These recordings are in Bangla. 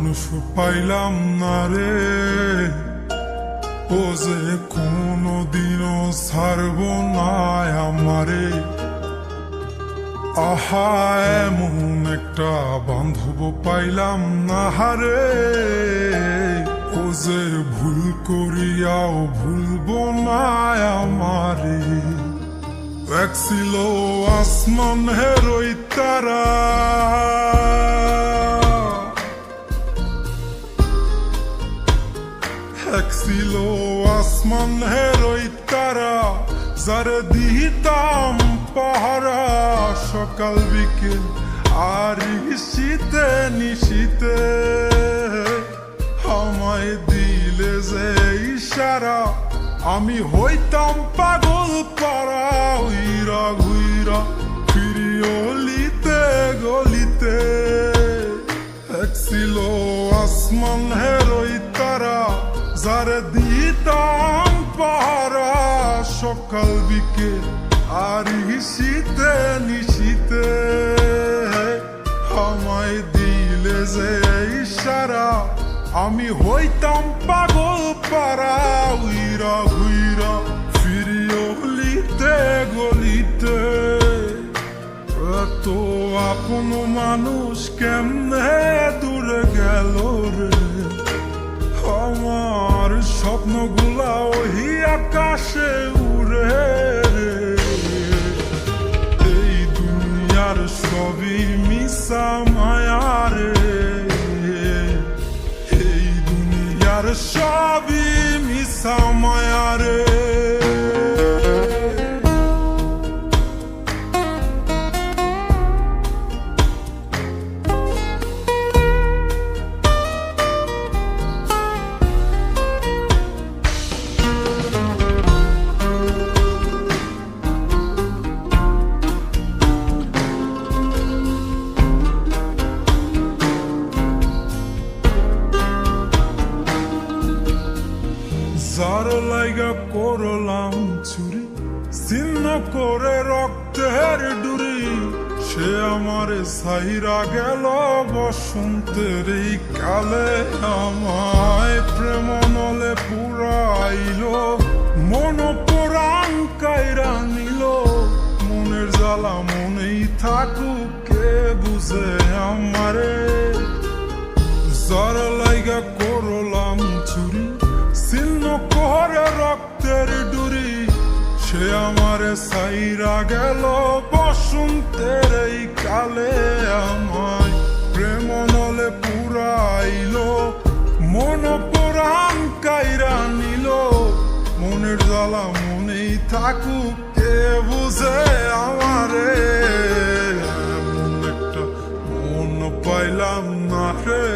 মানুষ পাইলাম না রে, ও যে কোনদিনও ছাড়ব না আমারে। আহা, এমন একটা বান্ধব পাইলাম না রে, ও যে ভুল করিয়াও ভুলব না আমারে। এক ছিল আসমান হেরোই তারা, এক ছিল আসমান হেরোই তারা, যারে দিতাম পাহারা সকাল বিকেল আর শীতে নিশীতে। আমায় দিলে যে ইশারা, আমি হইতাম পাগল পারা, উইরা ঘুইরা ফিরি অলিতে গলিতে। এক ছিল আসমান হেরোই তারা, যারে দিতাম পাহারা সকাল বিকেল আর শীতে নিশীতে। আমায় দিলে যে ইশারা, আমি হইতাম পাগল পারা, উইরা ঘুইরা ফিরি অলিতে গলিতে। এত আপন মানুষ কেমনে দূরে গেল রে, আমার স্বপ্নগুলা ওই আকাশে উড়ে রে। এই দুনিয়ার সবই মিশা মায়া রে, এই দুনিয়ার সবই মিশা মায়া রে। যার লাইগা করলাম চুরি, ছিন্ন করে রক্তের ডুরি, সে আমারে ছাইরা গেল বসন্তের এই কালে। আমায় প্রেম নলে পুরাইল, মন পোড়ান কাইরা নিল। মনের জ্বালা মনেই থাকুক, কে বুঝে আমারে। যার লাইগা করলাম চুরি, ছিন্ন করে রক্তের ডুরি, সে আমারে ছাইরা গেল বসন্তের এই কালে। আমায় প্রেম নলে পুরাইল, মন পোড়ান কাইরা নিল। মনের জ্বালা মনেই থাকুক, কে বুঝে আমারে। এমন একটা মন পাইলাম না রে,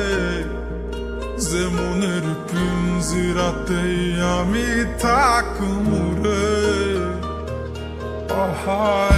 যে মনের পিঞ্জিরাতেই আমি থাকুম রে। আহা।